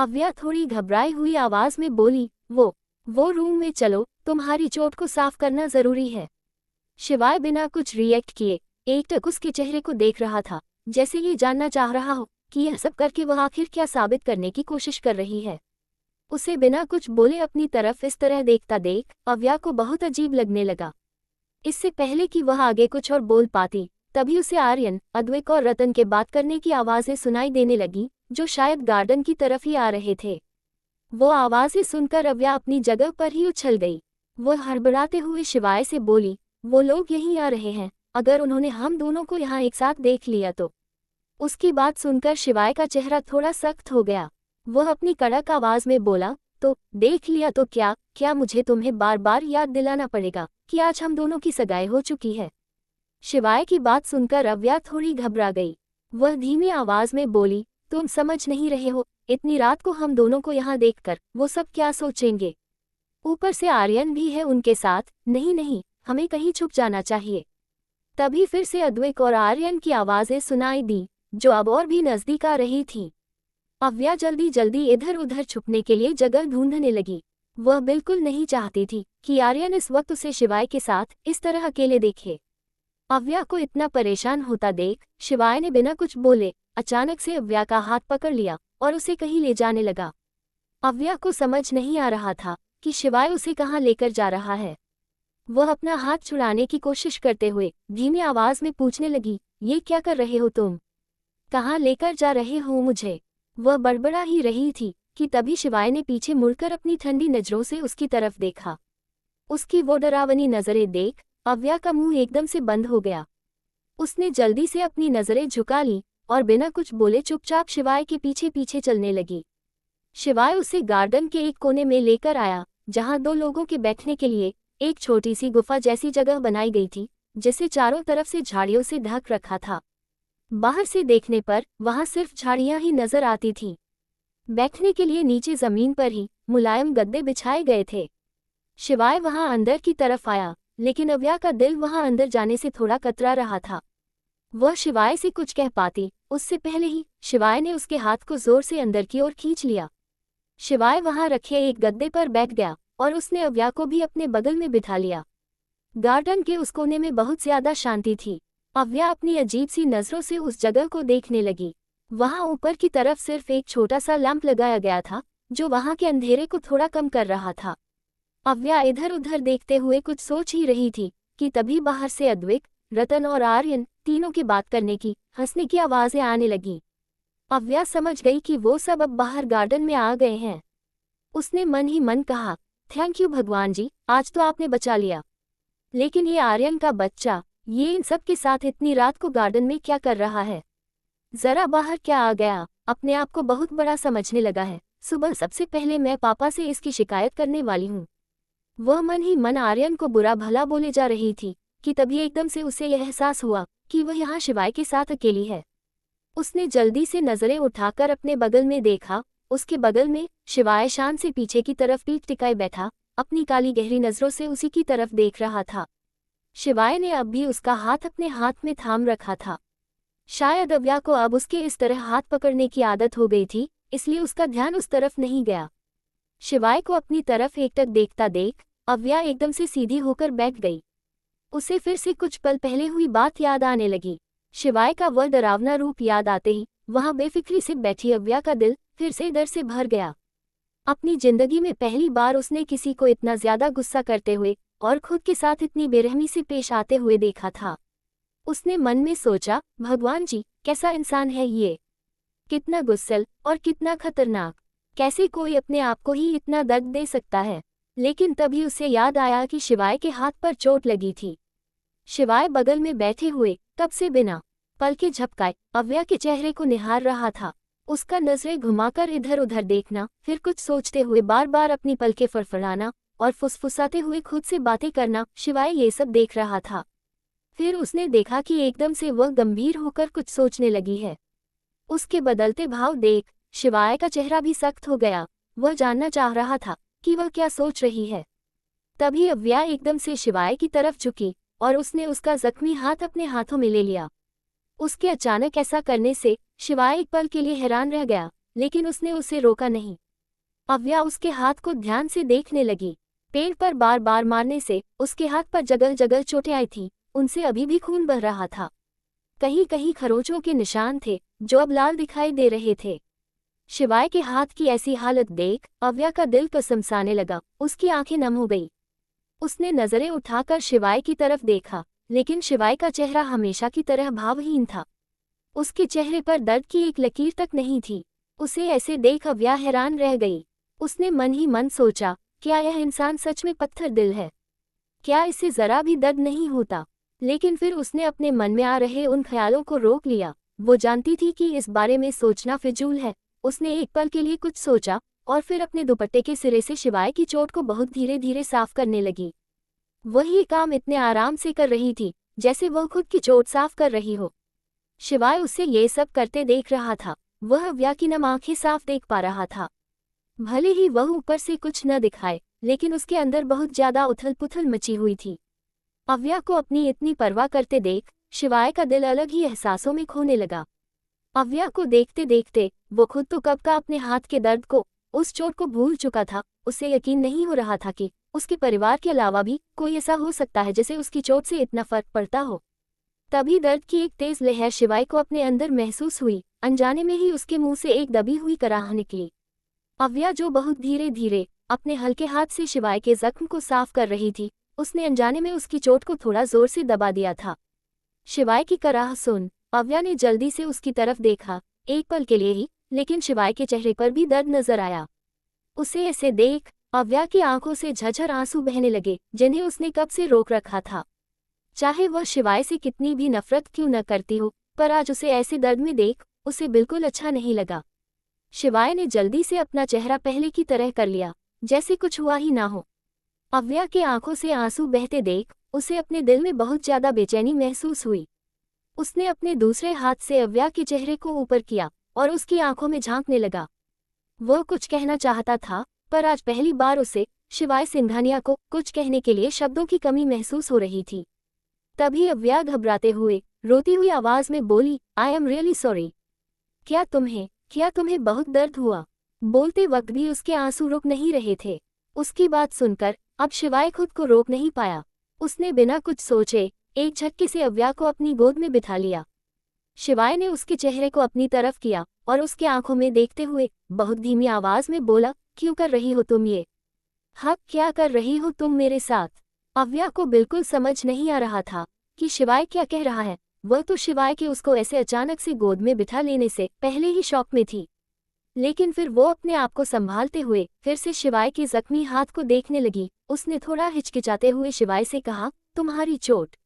अव्या थोड़ी घबराई हुई आवाज में बोली, वो रूम में चलो, तुम्हारी चोट को साफ करना जरूरी है। शिवाय बिना कुछ रिएक्ट किए एकटक उसके चेहरे को देख रहा था, जैसे ये जानना चाह रहा हो कि यह सब करके वह आखिर क्या साबित करने की कोशिश कर रही है। उसे बिना कुछ बोले अपनी तरफ इस तरह देखता देख अव्या को बहुत अजीब लगने लगा। इससे पहले कि वह आगे कुछ और बोल पाती, तभी उसे आर्यन, अद्वैक और रतन के बात करने की आवाज़ें सुनाई देने लगी, जो शायद गार्डन की तरफ ही आ रहे थे। वो आवाज़ें सुनकर अव्या अपनी जगह पर ही उछल गई। वह हड़बड़ाते हुए शिवाय से बोली, वो लोग यहीं आ रहे हैं, अगर उन्होंने हम दोनों को यहाँ एक साथ देख लिया तो। उसकी बात सुनकर शिवाय का चेहरा थोड़ा सख्त हो गया। वह अपनी कड़क आवाज में बोला, तो देख लिया तो क्या मुझे तुम्हें बार बार याद दिलाना पड़ेगा कि आज हम दोनों की सगाई हो चुकी है। शिवाय की बात सुनकर अव्या थोड़ी घबरा गई। वह धीमी आवाज में बोली, तुम समझ नहीं रहे हो, इतनी रात को हम दोनों को यहाँ देखकर वो सब क्या सोचेंगे। ऊपर से आर्यन भी है उनके साथ। नहीं, हमें कहीं छुप जाना चाहिए। तभी फिर से अद्वैक और आर्यन की आवाजें सुनाई दी, जो अब और भी नजदीक आ रही थी। अव्या जल्दी जल्दी इधर उधर छुपने के लिए जगह ढूंढने लगी। वह बिल्कुल नहीं चाहती थी कि आर्यन इस वक्त उसे शिवाय के साथ इस तरह अकेले देखे। अव्या को इतना परेशान होता देख शिवाय ने बिना कुछ बोले अचानक से अव्या का हाथ पकड़ लिया और उसे कहीं ले जाने लगा। अव्या को समझ नहीं आ रहा था कि शिवाय उसे कहाँ लेकर जा रहा है। वह अपना हाथ छुड़ाने की कोशिश करते हुए धीमी आवाज में पूछने लगी, ये क्या कर रहे हो तुम? कहाँ लेकर जा रहे हो मुझे? वह बड़बड़ा ही रही थी कि तभी शिवाय ने पीछे मुड़कर अपनी ठंडी नजरों से उसकी तरफ देखा। उसकी वो डरावनी नजरें देख अव्या का मुंह एकदम से बंद हो गया। उसने जल्दी से अपनी नजरें झुका ली और बिना कुछ बोले चुपचाप शिवाय के पीछे पीछे चलने लगी। शिवाय उसे गार्डन के एक कोने में लेकर आया, जहां दो लोगों के बैठने के लिए एक छोटी सी गुफा जैसी जगह बनाई गई थी, जिसे चारों तरफ से झाड़ियों से ढक रखा था। बाहर से देखने पर वहां सिर्फ झाड़ियां ही नजर आती थीं। बैठने के लिए नीचे जमीन पर ही मुलायम गद्दे बिछाए गए थे। शिवाय वहां अंदर की तरफ आया, लेकिन अव्या का दिल वहां अंदर जाने से थोड़ा कतरा रहा था। वह शिवाय से कुछ कह पाती उससे पहले ही शिवाय ने उसके हाथ को जोर से अंदर की ओर खींच लिया। शिवाय वहां रखे एक गद्दे पर बैठ गया और उसने अव्या को भी अपने बगल में बिठा लिया। गार्डन के उस कोने में बहुत ज्यादा शांति थी। अव्या अपनी अजीब सी नजरों से उस जगह को देखने लगी। वहां ऊपर की तरफ सिर्फ एक छोटा सा लैंप लगाया गया था, जो वहां के अंधेरे को थोड़ा कम कर रहा था। अव्या इधर उधर देखते हुए कुछ सोच ही रही थी कि तभी बाहर से अद्वैक, रतन और आर्यन तीनों की बात करने की, हंसने की आवाजें आने लगी। अव्या समझ गई कि वो सब अब बाहर गार्डन में आ गए हैं। उसने मन ही मन कहा, थैंक यू भगवान जी, आज तो आपने बचा लिया। लेकिन ये आर्यन का बच्चा, ये इन सब के साथ इतनी रात को गार्डन में क्या कर रहा है? जरा बाहर क्या आ गया, अपने आप को बहुत बड़ा समझने लगा है। सुबह सबसे पहले मैं पापा से इसकी शिकायत करने वाली हूँ। वह मन ही मन आर्यन को बुरा भला बोले जा रही थी कि तभी एकदम से उसे यह एहसास हुआ कि वह यहाँ शिवाय के साथ अकेली है। उसने जल्दी से नजरें उठाकर अपने बगल में देखा। उसके बगल में शिवाय शान से पीछे की तरफ पीठ टिकाए बैठा अपनी काली गहरी नजरों से उसी की तरफ देख रहा था। शिवाय ने अब भी उसका हाथ अपने हाथ में थाम रखा था। शायद अव्या को अब उसके इस तरह हाथ पकड़ने की आदत हो गई थी, इसलिए उसका ध्यान उस तरफ नहीं गया। शिवाय को अपनी तरफ एकटक देखता देख अव्या एकदम से सीधी होकर बैठ गई। उसे फिर से कुछ पल पहले हुई बात याद आने लगी। शिवाय का वह डरावना रूप याद आते ही वहां बेफिक्री से बैठी अव्या का दिल फिर से डर से भर गया। अपनी जिंदगी में पहली बार उसने किसी को इतना ज्यादा गुस्सा करते हुए और खुद के साथ इतनी बेरहमी से पेश आते हुए देखा था। उसने मन में सोचा, भगवान जी, कैसा इंसान है ये, कितना गुस्सैल और कितना खतरनाक, कैसे कोई अपने आप को ही इतना दर्द दे सकता है। लेकिन तभी उसे याद आया कि शिवाय के हाथ पर चोट लगी थी। शिवाय बगल में बैठे हुए तब से बिना पलके झपकाए अव्या के चेहरे को निहार रहा था। उसका नजरें घुमाकर इधर उधर देखना, फिर कुछ सोचते हुए बार बार अपनी पलकें फड़फड़ाना और फुसफुसाते हुए खुद से बातें करना, शिवाय ये सब देख रहा था। फिर उसने देखा कि एकदम से वह गंभीर होकर कुछ सोचने लगी है। उसके बदलते भाव देख शिवाय का चेहरा भी सख्त हो गया। वह जानना चाह रहा था कि वह क्या सोच रही है। तभी अव्या एकदम से शिवाय की तरफ झुकी और उसने उसका जख्मी हाथ अपने हाथों में ले लिया। उसके अचानक ऐसा करने से शिवाय एक पल के लिए हैरान रह गया। लेकिन उसने उसे रोका नहीं। अव्या उसके हाथ को ध्यान से देखने लगी। पेड़ पर बार बार मारने से उसके हाथ पर जगह जगह चोटें आई थी, उनसे अभी भी खून बह रहा था। कहीं कहीं खरोंचों के निशान थे जो अब लाल दिखाई दे रहे थे। शिवाय के हाथ की ऐसी हालत देख अव्या का दिल कसमसाने लगा, उसकी आंखें नम हो गई। उसने नजरें उठाकर शिवाय की तरफ देखा, लेकिन शिवाय का चेहरा हमेशा की तरह भावहीन था। उसके चेहरे पर दर्द की एक लकीर तक नहीं थी। उसे ऐसे देख अव्या हैरान रह गई। उसने मन ही मन सोचा, क्या यह इंसान सच में पत्थर दिल है? क्या इसे जरा भी दर्द नहीं होता? लेकिन फिर उसने अपने मन में आ रहे उन ख्यालों को रोक लिया। वो जानती थी कि इस बारे में सोचना फिजूल है। उसने एक पल के लिए कुछ सोचा और फिर अपने दुपट्टे के सिरे से शिवाय की चोट को बहुत धीरे धीरे साफ करने लगी। वही काम इतने आराम से कर रही थी जैसे वह खुद की चोट साफ कर रही हो। शिवाय उसे ये सब करते देख रहा था। वह अव्या की नम आंखें साफ देख पा रहा था। भले ही वह ऊपर से कुछ न दिखाए, लेकिन उसके अंदर बहुत ज्यादा उथल पुथल मची हुई थी। अव्या को अपनी इतनी परवाह करते देख शिवाय का दिल अलग ही एहसासों में खोने लगा। अव्या को देखते देखते वो खुद तो कब का अपने हाथ के दर्द को, उस चोट को भूल चुका था। उसे यकीन नहीं हो रहा था कि उसके परिवार के अलावा भी कोई ऐसा हो सकता है जिसे उसकी चोट से इतना फर्क पड़ता हो। तभी दर्द की एक तेज लहर शिवाय को अपने अंदर महसूस हुई। अनजाने में ही उसके मुंह से एक दबी हुई कराह निकली। अव्या जो बहुत धीरे धीरे अपने हल्के हाथ से शिवाय के जख्म को साफ कर रही थी, उसने अनजाने में उसकी चोट को थोड़ा जोर से दबा दिया था। शिवाय की कराह सुन अव्या ने जल्दी से उसकी तरफ देखा, एक पल के लिए ही, लेकिन शिवाय के चेहरे पर भी दर्द नजर आया। उसे ऐसे देख अव्या की आंखों से झरझर आंसू बहने लगे, जिन्हें उसने कब से रोक रखा था। चाहे वह शिवाय से कितनी भी नफरत क्यों न करती हो, पर आज उसे ऐसे दर्द में देख उसे बिल्कुल अच्छा नहीं लगा। शिवाय ने जल्दी से अपना चेहरा पहले की तरह कर लिया, जैसे कुछ हुआ ही ना हो। अव्या के आंखों से आंसू बहते देख उसे अपने दिल में बहुत ज्यादा बेचैनी महसूस हुई। उसने अपने दूसरे हाथ से अव्या के चेहरे को ऊपर किया और उसकी आंखों में झांकने लगा। वह कुछ कहना चाहता था, पर आज पहली बार उसे शिवाय सिंघानिया को कुछ कहने के लिए शब्दों की कमी महसूस हो रही थी। तभी अव्या घबराते हुए रोती हुई आवाज में बोली, आई एम रियली सॉरी। क्या तुम्हें बहुत दर्द हुआ? बोलते वक्त भी उसके आंसू रुक नहीं रहे थे। उसकी बात सुनकर अब शिवाय खुद को रोक नहीं पाया। उसने बिना कुछ सोचे एक झटके से अव्या को अपनी गोद में बिठा लिया। शिवाय ने उसके चेहरे को अपनी तरफ किया और उसके आंखों में देखते हुए बहुत धीमी आवाज में बोला, क्यों कर रही हो तुम ये? क्या कर रही हो तुम मेरे साथ? अव्या को बिल्कुल समझ नहीं आ रहा था कि शिवाय क्या कह रहा है। वह तो शिवाय के उसको ऐसे अचानक से गोद में बिठा लेने से पहले ही शॉक में थी। लेकिन फिर वो अपने आप को संभालते हुए फिर से शिवाय के जख्मी हाथ को देखने लगी। उसने थोड़ा हिचकिचाते हुए शिवाय से कहा, तुम्हारी चोट?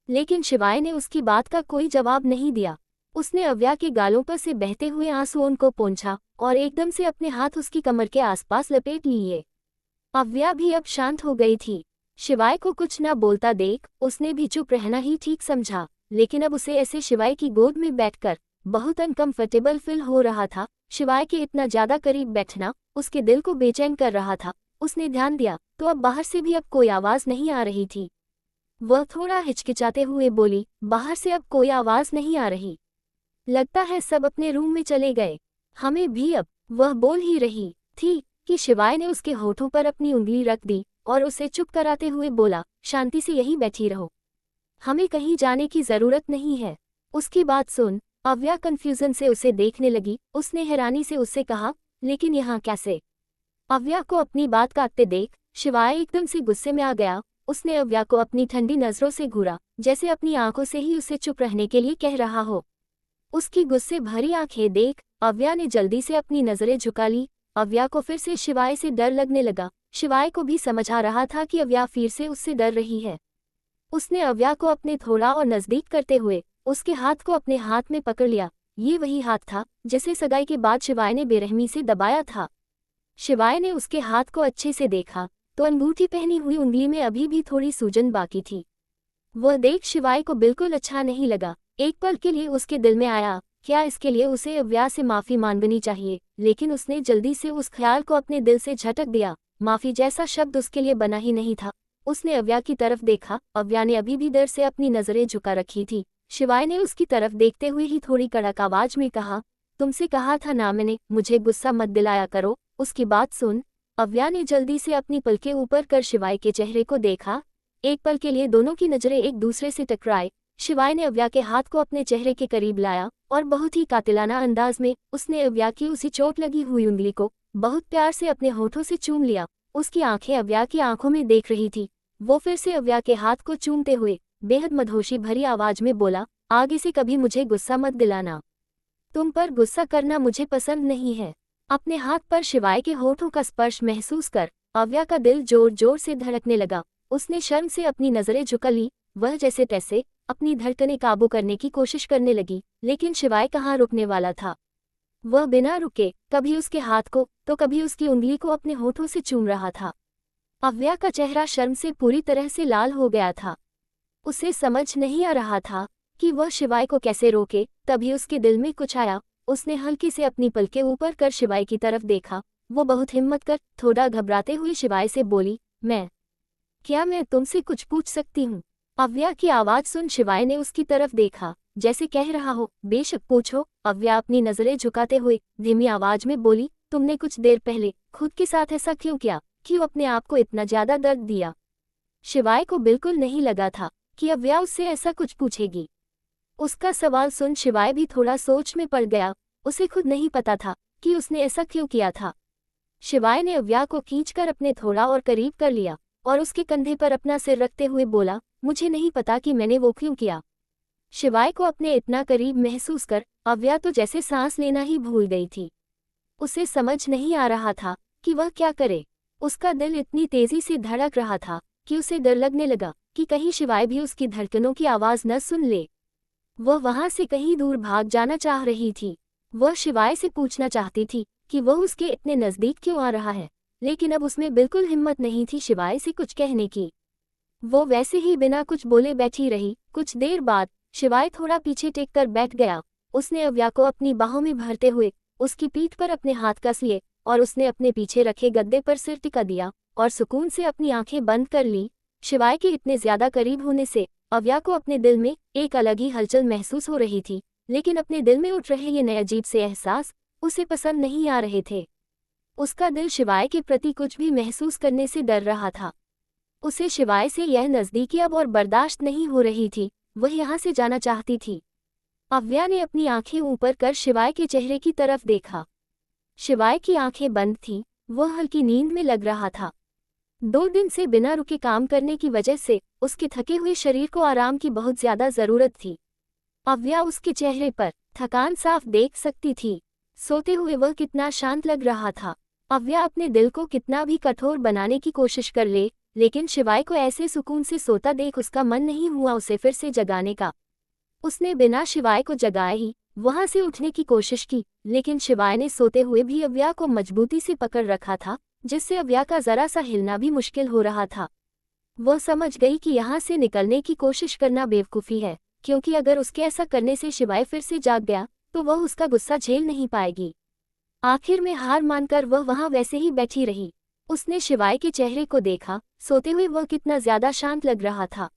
लेकिन शिवाय ने उसकी बात का कोई जवाब नहीं दिया। उसने अव्या के गालों पर से बहते हुए आंसुओं को पोंछा और एकदम से अपने हाथ उसकी कमर के आसपास लपेट लिए। अव्या भी अब शांत हो गई थी। शिवाय को कुछ न बोलता देख उसने भी चुप रहना ही ठीक समझा, लेकिन अब उसे ऐसे शिवाय की गोद में बैठकर बहुत अनकंफर्टेबल फील हो रहा था। शिवाय के इतना ज्यादा करीब बैठना उसके दिल को बेचैन कर रहा था। उसने ध्यान दिया तो अब बाहर से भी अब कोई आवाज नहीं आ रही थी। वह थोड़ा हिचकिचाते हुए बोली, बाहर से अब कोई आवाज नहीं आ रही। लगता है सब अपने रूम में चले गए। हमें भी अब, वह बोल ही रही थी कि शिवाय ने उसके होठों पर अपनी उंगली रख दी और उसे चुप कराते हुए बोला, शांति से यहीं बैठी रहो, हमें कहीं जाने की जरूरत नहीं है। उसकी बात सुन अव्या कंफ्यूजन से उसे देखने लगी। उसने हैरानी से उससे कहा, लेकिन यहाँ कैसे? अव्या को अपनी बात काटते देख शिवाय एकदम से गुस्से में आ गया। उसने अव्या को अपनी ठंडी नजरों से घूरा, जैसे अपनी आंखों से ही उसे चुप रहने के लिए कह रहा हो। उसकी गुस्से भरी आंखें देख अव्या ने जल्दी से अपनी नजरें झुका ली। अव्या को फिर से शिवाय से डर लगने लगा। शिवाय को भी समझ आ रहा था कि अव्या फिर से उससे डर रही है। उसने अव्या को अपने थोड़ा और नजदीक करते हुए उसके हाथ को अपने हाथ में पकड़ लिया। ये वही हाथ था जिसे सगाई के बाद शिवाय ने बेरहमी से दबाया था। शिवाय ने उसके हाथ को अच्छे से देखा तो अंगूठी पहनी हुई उंगली में अभी भी थोड़ी सूजन बाकी थी। वह देख शिवाय को बिल्कुल अच्छा नहीं लगा। एक पल के लिए उसके दिल में आया, क्या इसके लिए उसे अव्या से माफी मांगनी चाहिए, लेकिन उसने जल्दी से उस ख्याल को अपने दिल से झटक दिया। माफी जैसा शब्द उसके लिए बना ही नहीं था। उसने अव्या की तरफ देखा। अव्या ने अभी भी डर से अपनी नजरें झुका रखी थी। शिवाय ने उसकी तरफ देखते हुए ही थोड़ी कड़क आवाज में कहा, तुमसे कहा था ना मैंने, मुझे गुस्सा मत दिलाया करो। उसकी बात सुन अव्या ने जल्दी से अपनी पलकें ऊपर कर शिवाय के चेहरे को देखा। एक पल के लिए दोनों की नजरें एक दूसरे से टकराए। शिवाय ने अव्या के हाथ को अपने चेहरे के करीब लाया और बहुत ही कातिलाना अंदाज में उसने अव्या की उसी चोट लगी हुई उंगली को बहुत प्यार से अपने होठों से चूम लिया। उसकी आंखें अव्या की आंखों में देख रही थी। वो फिर से अव्या के हाथ को चूमते हुए बेहद मदहोशी भरी आवाज में बोला, आगे से कभी मुझे गुस्सा मत दिलाना। तुम पर गुस्सा करना मुझे पसंद नहीं है। अपने हाथ पर शिवाय के होठों का स्पर्श महसूस कर अव्या का दिल जोर जोर से धड़कने लगा। उसने शर्म से अपनी नजरें झुका ली। वह जैसे तैसे अपनी धड़कनें काबू करने की कोशिश करने लगी, लेकिन शिवाय कहाँ रुकने वाला था। वह बिना रुके कभी उसके हाथ को तो कभी उसकी उंगली को अपने होठों से चूम रहा था। अव्या का चेहरा शर्म से पूरी तरह से लाल हो गया था। उसे समझ नहीं आ रहा था कि वह शिवाय को कैसे रोके। तभी उसके दिल में कुछ आया। उसने हल्की से अपनी पलकें ऊपर कर शिवाय की तरफ देखा। वो बहुत हिम्मत कर थोड़ा घबराते हुए शिवाय से बोली, क्या मैं तुमसे कुछ पूछ सकती हूँ? अव्या की आवाज सुन शिवाय ने उसकी तरफ देखा, जैसे कह रहा हो, बेशक पूछो। अव्या अपनी नजरें झुकाते हुए धीमी आवाज में बोली, तुमने कुछ देर पहले खुद के साथ ऐसा क्यों किया? क्यों अपने आप को इतना ज्यादा दर्द दिया? शिवाय को बिल्कुल नहीं लगा था कि अव्या उससे ऐसा कुछ पूछेगी। उसका सवाल सुन शिवाय भी थोड़ा सोच में पड़ गया। उसे खुद नहीं पता था कि उसने ऐसा क्यों किया था। शिवाय ने अव्या को खींचकर अपने थोड़ा और करीब कर लिया और उसके कंधे पर अपना सिर रखते हुए बोला, मुझे नहीं पता कि मैंने वो क्यों किया। शिवाय को अपने इतना करीब महसूस कर अव्या तो जैसे सांस लेना ही भूल गई थी। उसे समझ नहीं आ रहा था कि वह क्या करे। उसका दिल इतनी तेजी से धड़क रहा था कि उसे डर लगने लगा कि कहीं शिवाय भी उसकी धड़कनों की आवाज न सुन ले। वह वहां से कहीं दूर भाग जाना चाह रही थी। वह शिवाय से पूछना चाहती थी कि वह उसके इतने नजदीक क्यों आ रहा है, लेकिन अब उसमें बिल्कुल हिम्मत नहीं थी शिवाय से कुछ कहने की। वो वैसे ही बिना कुछ बोले बैठी रही। कुछ देर बाद शिवाय थोड़ा पीछे टेककर बैठ गया। उसने अव्या को अपनी बाहों में भरते हुए उसकी पीठ पर अपने हाथ कस लिए और उसने अपने पीछे रखे गद्दे पर सिर टिका दिया और सुकून से अपनी आंखें बंद कर ली। शिवाय के इतने ज्यादा करीब होने से अव्या को अपने दिल में एक अलग ही हलचल महसूस हो रही थी, लेकिन अपने दिल में उठ रहे ये नए अजीब से एहसास उसे पसंद नहीं आ रहे थे। उसका दिल शिवाय के प्रति कुछ भी महसूस करने से डर रहा था। उसे शिवाय से यह नज़दीकी अब और बर्दाश्त नहीं हो रही थी। वह यहाँ से जाना चाहती थी। अव्या ने अपनी आंखें ऊपर कर शिवाय के चेहरे की तरफ देखा। शिवाय की आंखें बंद थीं। वह हल्की नींद में लग रहा था। 2 दिन से बिना रुके काम करने की वजह से उसके थके हुए शरीर को आराम की बहुत ज्यादा जरूरत थी। अव्या उसके चेहरे पर थकान साफ देख सकती थी। सोते हुए वह कितना शांत लग रहा था। अव्या अपने दिल को कितना भी कठोर बनाने की कोशिश कर ले, लेकिन शिवाय को ऐसे सुकून से सोता देख उसका मन नहीं हुआ उसे फिर से जगाने का। उसने बिना शिवाय को जगाए ही वहां से उठने की कोशिश की, लेकिन शिवाय ने सोते हुए भी अव्या को मजबूती से पकड़ रखा था, जिससे अव्या का जरा सा हिलना भी मुश्किल हो रहा था। वह समझ गई कि यहाँ से निकलने की कोशिश करना बेवकूफ़ी है, क्योंकि अगर उसके ऐसा करने से शिवाय फिर से जाग गया तो वह उसका गुस्सा झेल नहीं पाएगी। आखिर में हार मानकर वह वहां वैसे ही बैठी रही। उसने शिवाय के चेहरे को देखा। सोते हुए वह कितना ज्यादा शांत लग रहा था।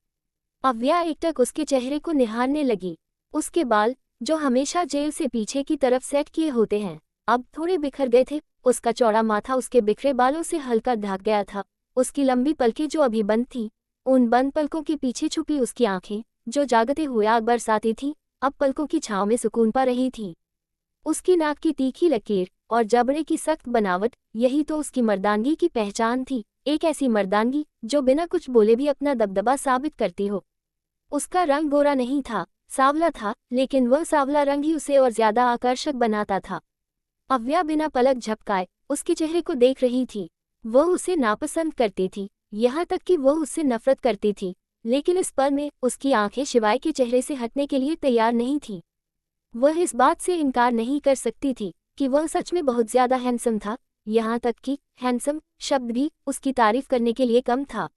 अव्या एकटक उसके चेहरे को निहारने लगी। उसके बाल, जो हमेशा जेल से पीछे की तरफ सेट किए होते हैं, अब थोड़े बिखर गए थे। उसका चौड़ा माथा उसके बिखरे बालों से हल्का ढक गया था। उसकी लंबी पलकें जो अभी बंद थीं, उन बंद पलकों के पीछे छुपी उसकी आंखें, जो जागते हुए आग बरसाती थीं, अब पलकों की छांव में सुकून पा रही थी। उसकी नाक की तीखी लकीर और जबड़े की सख्त बनावट, यही तो उसकी मर्दानगी की पहचान थी। एक ऐसी मर्दानगी जो बिना कुछ बोले भी अपना दबदबा साबित करती हो। उसका रंग गोरा नहीं था, सांवला था, लेकिन वह सांवला रंग ही उसे और ज्यादा आकर्षक बनाता था। अव्या बिना पलक झपकाए उसके चेहरे को देख रही थी। वह उसे नापसंद करती थी, यहाँ तक कि वह उससे नफरत करती थी, लेकिन इस पल में उसकी आंखें शिवाय के चेहरे से हटने के लिए तैयार नहीं थी। वह इस बात से इनकार नहीं कर सकती थी कि वह सच में बहुत ज्यादा हैंडसम था, यहाँ तक कि हैंडसम शब्द भी उसकी तारीफ करने के लिए कम था।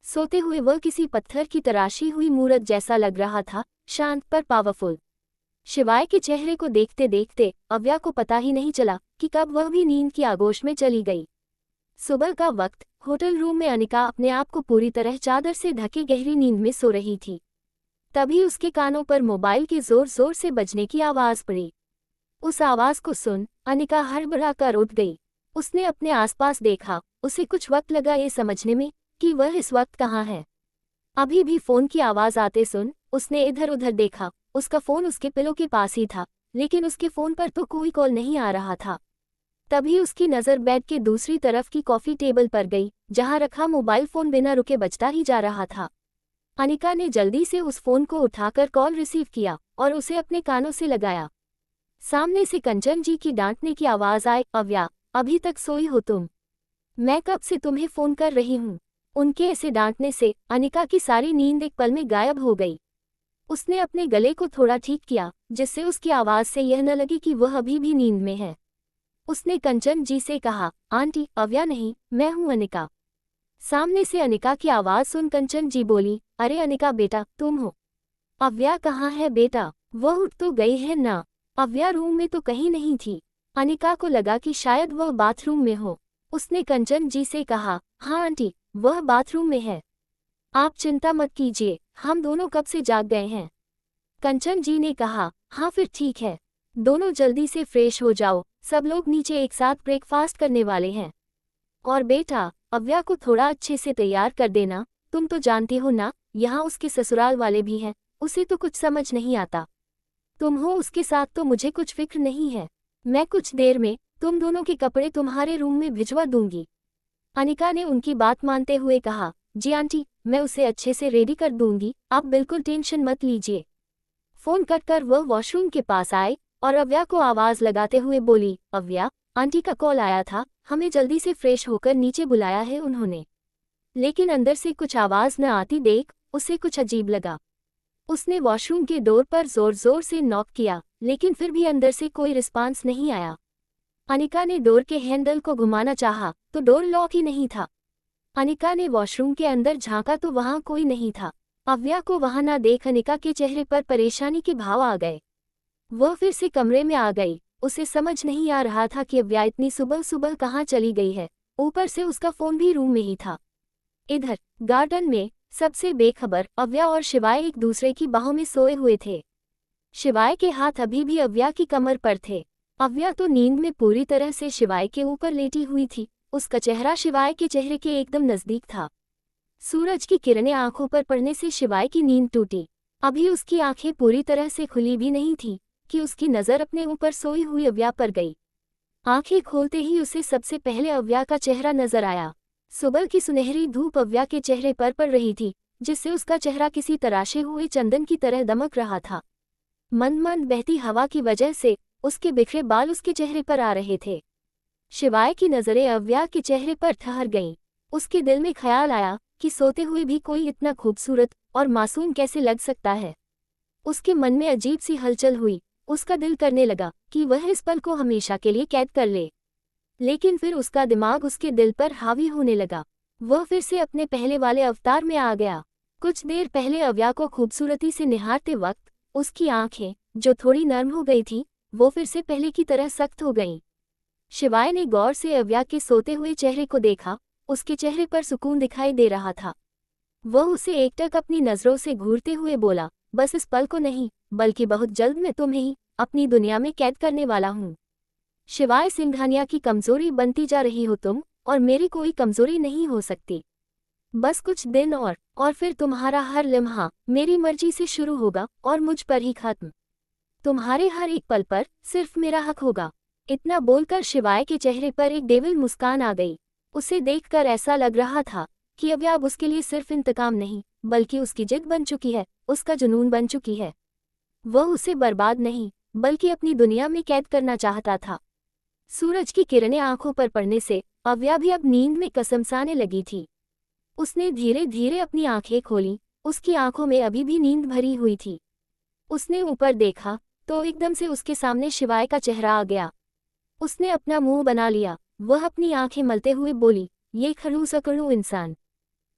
सोते हुए वह किसी पत्थर की तराशी हुई मूरत जैसा लग रहा था, शांत पर पावरफुल। शिवाय के चेहरे को देखते देखते अव्या को पता ही नहीं चला कि कब वह भी नींद की आगोश में चली गई। सुबह का वक्त, होटल रूम में अनिका अपने आप को पूरी तरह चादर से ढके गहरी नींद में सो रही थी। तभी उसके कानों पर मोबाइल के जोर जोर से बजने की आवाज पड़ी। उस आवाज को सुन अनिका हड़बड़ा कर उठ गई। उसने अपने आसपास देखा। उसे कुछ वक्त लगा ये समझने में कि वह इस वक्त कहाँ है। अभी भी फोन की आवाज आते सुन उसने इधर उधर देखा। उसका फोन उसके पिलो के पास ही था, लेकिन उसके फोन पर तो कोई कॉल नहीं आ रहा था। तभी उसकी नज़र बेड के दूसरी तरफ की कॉफी टेबल पर गई, जहां रखा मोबाइल फोन बिना रुके बजता ही जा रहा था। अनिका ने जल्दी से उस फोन को उठाकर कॉल रिसीव किया और उसे अपने कानों से लगाया। सामने से कंचन जी की डांटने की आवाज आए, अव्या, अभी तक सोई हो तुम? मैं कब से तुम्हें फोन कर रही हूँ। उनके ऐसे डांटने से अनिका की सारी नींद एक पल में गायब हो गई। उसने अपने गले को थोड़ा ठीक किया, जिससे उसकी आवाज से यह न लगे कि वह अभी भी नींद में है। उसने कंचन जी से कहा, आंटी, अव्या नहीं, मैं हूँ अनिका। सामने से अनिका की आवाज सुन कंचन जी बोली, अरे अनिका बेटा, तुम हो? अव्या कहाँ है बेटा? वह उठ तो गई है ना? अव्या रूम में तो कहीं नहीं थी। अनिका को लगा कि शायद वह बाथरूम में हो। उसने कंचन जी से कहा, हाँ आंटी, वह बाथरूम में है। आप चिंता मत कीजिए, हम दोनों कब से जाग गए हैं। कंचन जी ने कहा, हाँ फिर ठीक है, दोनों जल्दी से फ्रेश हो जाओ, सब लोग नीचे एक साथ ब्रेकफास्ट करने वाले हैं। और बेटा, अव्या को थोड़ा अच्छे से तैयार कर देना, तुम तो जानती हो ना, यहाँ उसके ससुराल वाले भी हैं, उसे तो कुछ समझ नहीं आता। तुम हो उसके साथ तो मुझे कुछ फिक्र नहीं है। मैं कुछ देर में तुम दोनों के कपड़े तुम्हारे रूम में भिजवा दूंगी। अनिका ने उनकी बात मानते हुए कहा, जी आंटी, मैं उसे अच्छे से रेडी कर दूंगी, आप बिल्कुल टेंशन मत लीजिए। फोन कट कर वह वॉशरूम के पास आए और अव्या को आवाज लगाते हुए बोली, अव्या, आंटी का कॉल आया था, हमें जल्दी से फ्रेश होकर नीचे बुलाया है उन्होंने। लेकिन अंदर से कुछ आवाज न आती देख उसे कुछ अजीब लगा। उसने वॉशरूम के डोर पर जोर जोर से नॉक किया, लेकिन फिर भी अंदर से कोई रिस्पांस नहीं आया। अनिका ने डोर के हैंडल को घुमाना चाहा तो डोर लॉक ही नहीं था। अनिका ने वॉशरूम के अंदर झांका तो वहां कोई नहीं था। अव्या को वहां ना देख अनिका के चेहरे पर परेशानी के भाव आ गए। वह फिर से कमरे में आ गई। उसे समझ नहीं आ रहा था कि अव्या इतनी सुबह सुबह कहाँ चली गई है, ऊपर से उसका फोन भी रूम में ही था। इधर गार्डन में सबसे बेखबर अव्या और शिवाय एक दूसरे की बाहों में सोए हुए थे। शिवाय के हाथ अभी भी अव्या की कमर पर थे। अव्या तो नींद में पूरी तरह से शिवाय के ऊपर लेटी हुई थी। उसका चेहरा शिवाय के चेहरे के एकदम नजदीक था। सूरज की किरणें आंखों पर पड़ने से शिवाय की नींद टूटी। अभी उसकी आंखें पूरी तरह से खुली भी नहीं थी कि उसकी नज़र अपने ऊपर सोई हुई अव्या पर गई। आंखें खोलते ही उसे सबसे पहले अव्या का चेहरा नजर आया। सुबह की सुनहरी धूप अव्या के चेहरे पर पड़ रही थी, जिससे उसका चेहरा किसी तराशे हुए चंदन की तरह दमक रहा था। मंद मंद बहती हवा की वजह से उसके बिखरे बाल उसके चेहरे पर आ रहे थे। शिवाय की नज़रें अव्या के चेहरे पर ठहर गईं। उसके दिल में ख्याल आया कि सोते हुए भी कोई इतना खूबसूरत और मासूम कैसे लग सकता है। उसके मन में अजीब सी हलचल हुई। उसका दिल करने लगा कि वह इस पल को हमेशा के लिए कैद कर ले। लेकिन फिर उसका दिमाग उसके दिल पर हावी होने लगा। वह फिर से अपने पहले वाले अवतार में आ गया। कुछ देर पहले अव्या को खूबसूरती से निहारते वक्त उसकी आंखें, जो थोड़ी नर्म हो गई थी, वो फिर से पहले की तरह सख्त हो गईं। शिवाय ने गौर से अव्या के सोते हुए चेहरे को देखा। उसके चेहरे पर सुकून दिखाई दे रहा था। वह उसे एकटक अपनी नज़रों से घूरते हुए बोला, बस इस पल को नहीं, बल्कि बहुत जल्द मैं तुम्हें ही अपनी दुनिया में कैद करने वाला हूँ। शिवाय सिंघानिया की कमजोरी बनती जा रही हो तुम, और मेरी कोई कमजोरी नहीं हो सकती। बस कुछ दिन और फिर तुम्हारा हर लम्हा मेरी मर्जी से शुरू होगा और मुझ पर ही खत्म। तुम्हारे हर एक पल पर सिर्फ मेरा हक होगा। इतना बोलकर शिवाय के चेहरे पर एक डेविल मुस्कान आ गई। उसे देखकर ऐसा लग रहा था कि अव्या अब उसके लिए सिर्फ इंतकाम नहीं, बल्कि उसकी जिद बन चुकी है, उसका जुनून बन चुकी है। वह उसे बर्बाद नहीं, बल्कि अपनी दुनिया में कैद करना चाहता था। सूरज की किरणें आंखों पर पड़ने से अव्या भी अब नींद में कसमसाने लगी थी। उसने धीरे धीरे अपनी आंखें खोली। उसकी आंखों में अभी भी नींद भरी हुई थी। उसने ऊपर देखा तो एकदम से उसके सामने शिवाय का चेहरा आ गया। उसने अपना मुंह बना लिया। वह अपनी आंखें मलते हुए बोली, ये खड़ूस अकड़ू इंसान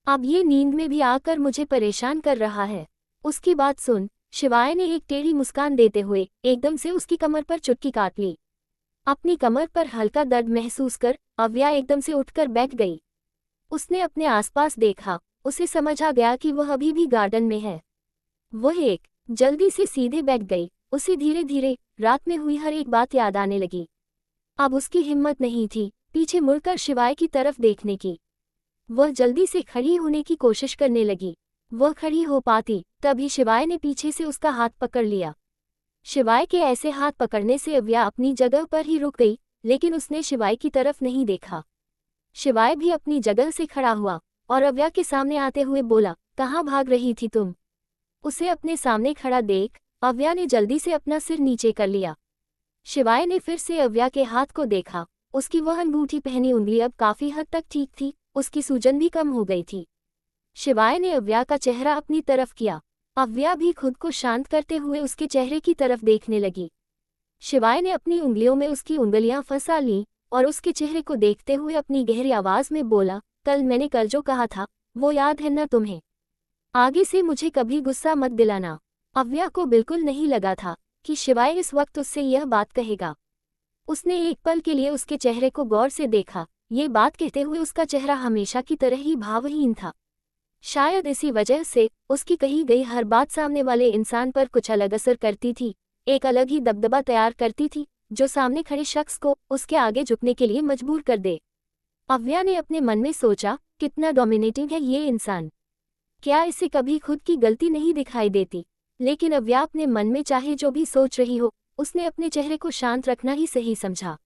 अब ये नींद में भी आकर मुझे परेशान कर रहा है। उसकी बात सुन शिवाय ने एक टेढ़ी मुस्कान देते हुए एकदम से उसकी कमर पर चुटकी काट ली। अपनी कमर पर हल्का दर्द महसूस कर अव्या एकदम से उठकर बैठ गई। उसने अपने आसपास देखा। उसे समझ आ गया कि वह अभी भी गार्डन में है। वह जल्दी से सीधे बैठ गई। उसे धीरे धीरे रात में हुई हर एक बात याद आने लगी। अब उसकी हिम्मत नहीं थी पीछे मुड़कर शिवाय की तरफ देखने की। वह जल्दी से खड़ी होने की कोशिश करने लगी। वह खड़ी हो पाती तभी शिवाय ने पीछे से उसका हाथ पकड़ लिया। शिवाय के ऐसे हाथ पकड़ने से अव्या अपनी जगह पर ही रुक गई, लेकिन उसने शिवाय की तरफ नहीं देखा। शिवाय भी अपनी जगह से खड़ा हुआ और अव्या के सामने आते हुए बोला, कहाँ भाग रही थी तुम? उसे अपने सामने खड़ा देख अव्या ने जल्दी से अपना सिर नीचे कर लिया। शिवाय ने फिर से अव्या के हाथ को देखा। उसकी वह अंगूठी पहनी उंगली अब काफी हद तक ठीक थी, उसकी सूजन भी कम हो गई थी। शिवाय ने अव्या का चेहरा अपनी तरफ किया। अव्या भी खुद को शांत करते हुए उसके चेहरे की तरफ देखने लगी। शिवाय ने अपनी उंगलियों में उसकी उंगलियां फंसा लीं और उसके चेहरे को देखते हुए अपनी गहरी आवाज में बोला, कल जो कहा था वो याद है ना तुम्हें? आगे से मुझे कभी गुस्सा मत दिलाना। अव्या को बिल्कुल नहीं लगा था कि शिवाय इस वक्त उससे यह बात कहेगा। उसने एक पल के लिए उसके चेहरे को गौर से देखा। ये बात कहते हुए उसका चेहरा हमेशा की तरह ही भावहीन था। शायद इसी वजह से उसकी कही गई हर बात सामने वाले इंसान पर कुछ अलग असर करती थी, एक अलग ही दबदबा तैयार करती थी जो सामने खड़े शख्स को उसके आगे झुकने के लिए मजबूर कर दे। अव्या ने अपने मन में सोचा, कितना डोमिनेटिंग है ये इंसान, क्या इसे कभी खुद की गलती नहीं दिखाई देती? लेकिन अव्या अपने मन में चाहे जो भी सोच रही हो, उसने अपने चेहरे को शांत रखना ही सही समझा।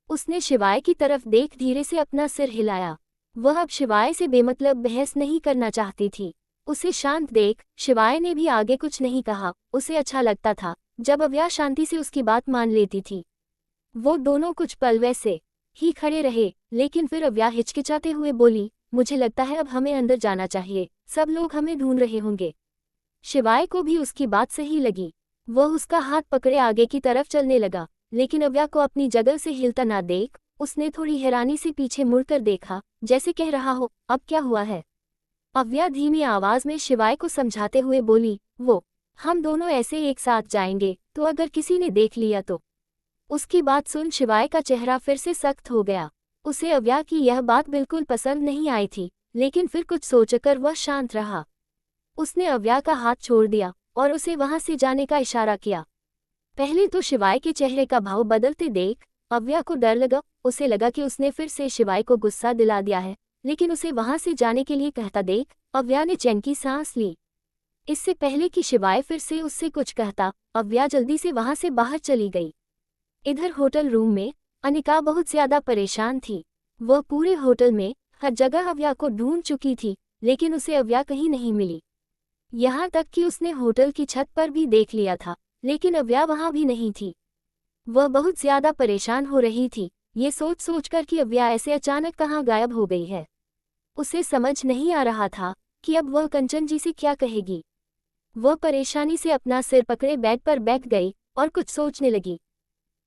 उसने शिवाय की तरफ देख धीरे से अपना सिर हिलाया। वह अब शिवाय से बेमतलब बहस नहीं करना चाहती थी। उसे शांत देख शिवाय ने भी आगे कुछ नहीं कहा। उसे अच्छा लगता था जब अव्या शांति से उसकी बात मान लेती थी। वो दोनों कुछ पल वैसे ही खड़े रहे, लेकिन फिर अव्या हिचकिचाते हुए बोली, मुझे लगता है अब हमें अंदर जाना चाहिए, सब लोग हमें ढूंढ रहे होंगे। शिवाय को भी उसकी बात सही लगी। वह उसका हाथ पकड़े आगे की तरफ चलने लगा, लेकिन अव्या को अपनी जगह से हिलता ना देख उसने थोड़ी हैरानी से पीछे मुड़कर देखा, जैसे कह रहा हो, अब क्या हुआ है? अव्या धीमी आवाज में शिवाय को समझाते हुए बोली, वो हम दोनों ऐसे एक साथ जाएंगे तो अगर किसी ने देख लिया तो? उसकी बात सुन शिवाय का चेहरा फिर से सख्त हो गया। उसे अव्या की यह बात बिल्कुल पसंद नहीं आई थी, लेकिन फिर कुछ सोचकर वह शांत रहा। उसने अव्या का हाथ छोड़ दिया और उसे वहां से जाने का इशारा किया। पहले तो शिवाय के चेहरे का भाव बदलते देख अव्या को डर लगा। उसे लगा कि उसने फिर से शिवाय को गुस्सा दिला दिया है, लेकिन उसे वहां से जाने के लिए कहता देख अव्या ने चैन की सांस ली। इससे पहले कि शिवाय फिर से उससे कुछ कहता, अव्या जल्दी से वहां से बाहर चली गई। इधर होटल रूम में अनिका बहुत ज्यादा परेशान थी। वह पूरे होटल में हर जगह अव्या को ढूंढ चुकी थी, लेकिन उसे अव्या कहीं नहीं मिली। यहाँ तक कि उसने होटल की छत पर भी देख लिया था, लेकिन अव्या वहां भी नहीं थी। वह बहुत ज्यादा परेशान हो रही थी, ये सोच सोचकर कि अव्या ऐसे अचानक कहाँ गायब हो गई है। उसे समझ नहीं आ रहा था कि अब वह कंचन जी से क्या कहेगी। वह परेशानी से अपना सिर पकड़े बेड पर बैठ गई और कुछ सोचने लगी।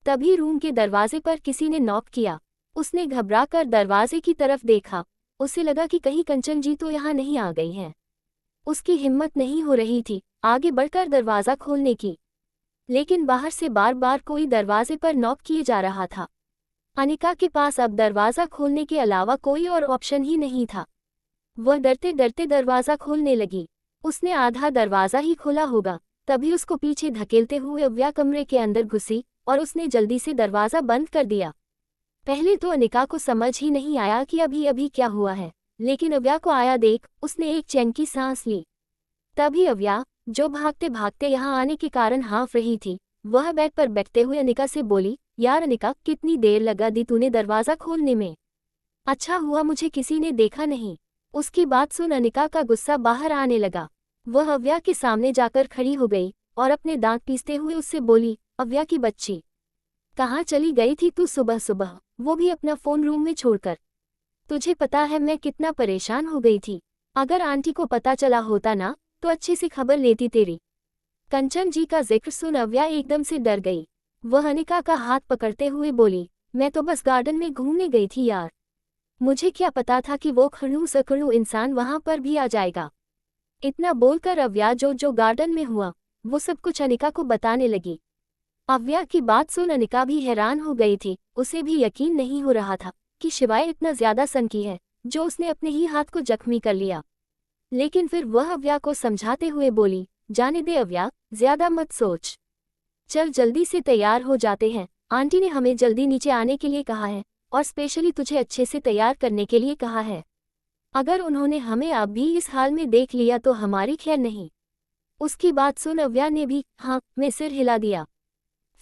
तभी रूम के दरवाजे पर किसी ने नॉक किया। उसने घबराकर दरवाजे की तरफ देखा। उसे लगा कि कहीं कंचन जी तो यहाँ नहीं आ गई हैं। उसकी हिम्मत नहीं हो रही थी आगे बढ़कर दरवाज़ा खोलने की, लेकिन बाहर से बार बार कोई दरवाजे पर नॉक किए जा रहा था। अनिका के पास अब दरवाज़ा खोलने के अलावा कोई और ऑप्शन ही नहीं था। वह डरते डरते दरवाज़ा खोलने लगी। उसने आधा दरवाज़ा ही खोला होगा, तभी उसको पीछे धकेलते हुए अव्या कमरे के अंदर घुसी और उसने जल्दी से दरवाज़ा बंद कर दिया। पहले तो अनिका को समझ ही नहीं आया कि अभी अभी क्या हुआ है, लेकिन अव्या को आया देख उसने एक चैन की सांस ली। तभी अव्या, जो भागते भागते यहाँ आने के कारण हाँफ रही थी, वह बेड पर बैठते हुए अनिका से बोली, यार अनिका, कितनी देर लगा दी तूने दरवाज़ा खोलने में? अच्छा हुआ मुझे किसी ने देखा नहीं। उसकी बात सुन अनिका का गुस्सा बाहर आने लगा। वह अव्या के सामने जाकर खड़ी हो गई और अपने दांत पीसते हुए उससे बोली, अव्या की बच्ची, कहाँ चली गई थी तू सुबह सुबह, वो भी अपना फ़ोन रूम में छोड़कर? तुझे पता है मैं कितना परेशान हो गई थी। अगर आंटी को पता चला होता ना तो अच्छे से खबर लेती तेरी। कंचन जी का जिक्र सुन अव्या एकदम से डर गई। वह अनिका का हाथ पकड़ते हुए बोली, मैं तो बस गार्डन में घूमने गई थी यार, मुझे क्या पता था कि वो खड़ूस अकड़ू इंसान वहां पर भी आ जाएगा। इतना बोलकर अव्या जो गार्डन में हुआ वो सब कुछ अनिका को बताने लगी। अव्या की बात सुन अनिका भी हैरान हो गई थी। उसे भी यकीन नहीं हो रहा था कि शिवाय इतना ज्यादा सनकी है जो उसने अपने ही हाथ को जख्मी कर लिया। लेकिन फिर वह अव्या को समझाते हुए बोली, जाने दे अव्या, ज्यादा मत सोच। चल जल्दी से तैयार हो जाते हैं, आंटी ने हमें जल्दी नीचे आने के लिए कहा है और स्पेशली तुझे अच्छे से तैयार करने के लिए कहा है। अगर उन्होंने हमें अब भी इस हाल में देख लिया तो हमारी खैर नहीं। उसकी बात सुन अव्या ने भी हाँ में सिर हिला दिया।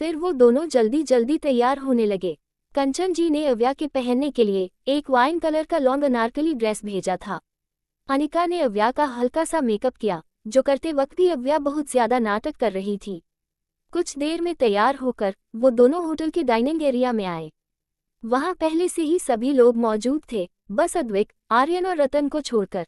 फिर वो दोनों जल्दी जल्दी तैयार होने लगे। कंचन जी ने अव्या के पहनने के लिए एक वाइन कलर का लॉन्ग अनारकली ड्रेस भेजा था। अनिका ने अव्या का हल्का सा मेकअप किया, जो करते वक्त भी अव्या बहुत ज्यादा नाटक कर रही थी। कुछ देर में तैयार होकर वो दोनों होटल के डाइनिंग एरिया में आए। वहां पहले से ही सभी लोग मौजूद थे, बस अद्विक, आर्यन और रतन को छोड़कर।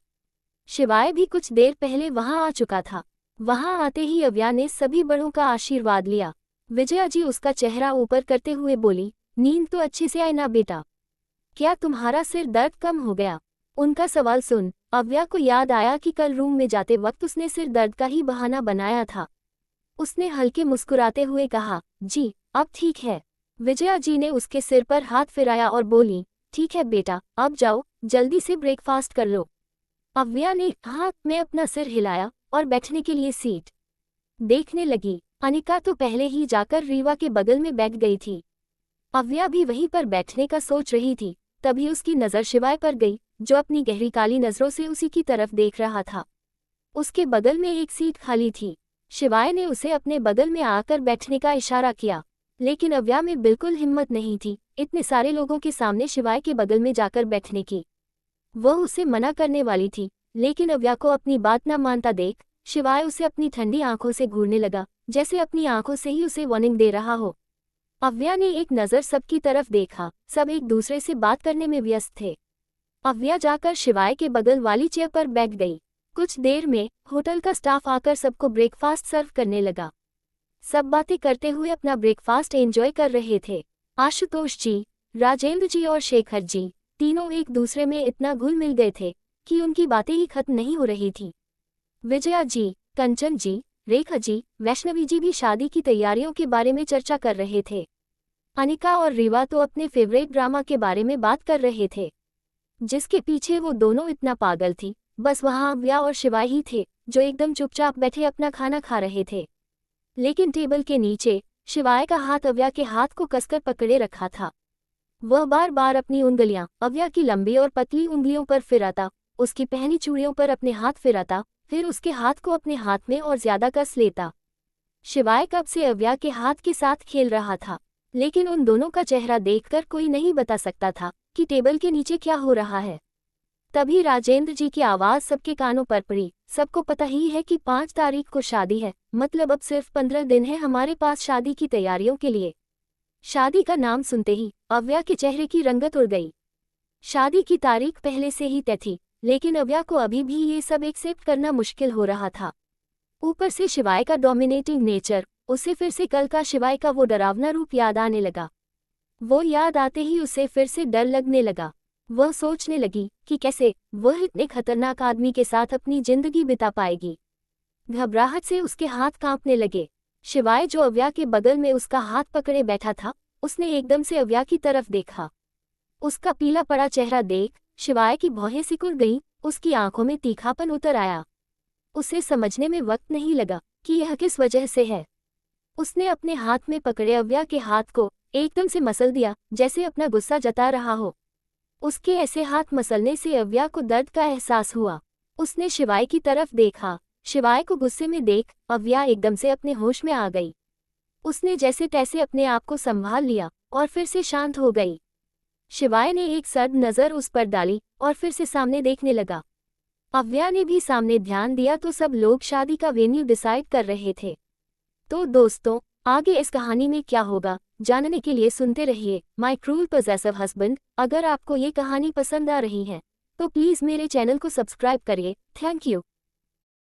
शिवाय भी कुछ देर पहले वहां आ चुका था। वहां आते ही अव्या ने सभी बड़ों का आशीर्वाद लिया। विजया जी उसका चेहरा ऊपर करते हुए बोली, नींद तो अच्छे से आई ना बेटा? क्या तुम्हारा सिर दर्द कम हो गया? उनका सवाल सुन अव्या को याद आया कि कल रूम में जाते वक्त उसने सिर दर्द का ही बहाना बनाया था। उसने हल्के मुस्कुराते हुए कहा, जी अब ठीक है। विजया जी ने उसके सिर पर हाथ फिराया और बोली, ठीक है बेटा, अब जाओ, जल्दी से ब्रेकफास्ट कर लो। अव्या ने हाथ में अपना सिर हिलाया और बैठने के लिए सीट देखने लगी। अनिका तो पहले ही जाकर रीवा के बगल में बैठ गई थी। अव्या भी वहीं पर बैठने का सोच रही थी, तभी उसकी नज़र शिवाय पर गई, जो अपनी गहरी काली नज़रों से उसी की तरफ देख रहा था। उसके बगल में एक सीट खाली थी। शिवाय ने उसे अपने बगल में आकर बैठने का इशारा किया, लेकिन अव्या में बिल्कुल हिम्मत नहीं थी इतने सारे लोगों के सामने शिवाय के बगल में जाकर बैठने की। वह उसे मना करने वाली थी, लेकिन अव्या को अपनी बात न मानता देख शिवाय उसे अपनी ठंडी आंखों से घूरने लगा, जैसे अपनी आंखों से ही उसे वार्निंग दे रहा हो। अव्या ने एक नज़र सबकी तरफ देखा, सब एक दूसरे से बात करने में व्यस्त थे। अव्या जाकर शिवाय के बगल वाली चेयर पर बैठ गई। कुछ देर में होटल का स्टाफ आकर सबको ब्रेकफास्ट सर्व करने लगा। सब बातें करते हुए अपना ब्रेकफास्ट एंजॉय कर रहे थे। आशुतोष जी, राजेंद्र जी और शेखर जी तीनों एक दूसरे में इतना घुल मिल गए थे कि उनकी बातें ही खत्म नहीं हो रही थी। विजया जी, कंचन जी, रेखा जी, वैष्णवी जी भी शादी की तैयारियों के बारे में चर्चा कर रहे थे। अनिका और रीवा तो अपने फेवरेट ड्रामा के बारे में बात कर रहे थे, जिसके पीछे वो दोनों इतना पागल थी। बस वहां अव्या और शिवाय ही थे जो एकदम चुपचाप बैठे अपना खाना खा रहे थे। लेकिन टेबल के नीचे शिवाय का हाथ अव्या के हाथ को कसकर पकड़े रखा था। वह बार बार अपनी उंगलियां अव्या की लंबी और पतली उंगलियों पर फिराता, उसकी पहनी चूड़ियों पर अपने हाथ फिराता, फिर उसके हाथ को अपने हाथ में और ज्यादा कस लेता। शिवाय कब से अव्या के हाथ के साथ खेल रहा था, लेकिन उन दोनों का चेहरा देखकर कोई नहीं बता सकता था कि टेबल के नीचे क्या हो रहा है। तभी राजेंद्र जी की आवाज सबके कानों पर पड़ी। सबको पता ही है कि 5 तारीख को शादी है, मतलब अब सिर्फ 15 दिन है हमारे पास शादी की तैयारियों के लिए। शादी का नाम सुनते ही अव्या के चेहरे की रंगत उड़ गई। शादी की तारीख पहले से ही तय थी, लेकिन अव्या को अभी भी ये सब एक्सेप्ट करना मुश्किल हो रहा था। ऊपर से शिवाय का डोमिनेटिंग नेचर, उसे फिर से कल का शिवाय का वो डरावना रूप याद आने लगा। वो याद आते ही उसे फिर से डर लगने लगा। वह सोचने लगी कि कैसे वह इतने खतरनाक आदमी के साथ अपनी जिंदगी बिता पाएगी। घबराहट से उसके हाथ कांपने लगे। शिवाय जो अव्या के बगल में उसका हाथ पकड़े बैठा था, उसने एकदम से अव्या की तरफ देखा। उसका पीला पड़ा चेहरा देख शिवाय की भौहें सिकुड़ गईं, उसकी आंखों में तीखापन उतर आया। उसे समझने में वक्त नहीं लगा कि यह किस वजह से है। उसने अपने हाथ में पकड़े अव्या के हाथ को एकदम से मसल दिया, जैसे अपना गुस्सा जता रहा हो। उसके ऐसे हाथ मसलने से अव्या को दर्द का एहसास हुआ। उसने शिवाय की तरफ देखा। शिवाय को गुस्से में देख अव्या एकदम से अपने होश में आ गई। उसने जैसे तैसे अपने आप को संभाल लिया और फिर से शांत हो गई। शिवाय ने एक सर्द नज़र उस पर डाली और फिर से सामने देखने लगा। अव्या ने भी सामने ध्यान दिया तो सब लोग शादी का वेन्यू डिसाइड कर रहे थे। तो दोस्तों, आगे इस कहानी में क्या होगा जानने के लिए सुनते रहिए माय क्रूल पॉसेसिव हस्बैंड। अगर आपको ये कहानी पसंद आ रही है तो प्लीज़ मेरे चैनल को सब्सक्राइब करिए। Thank you.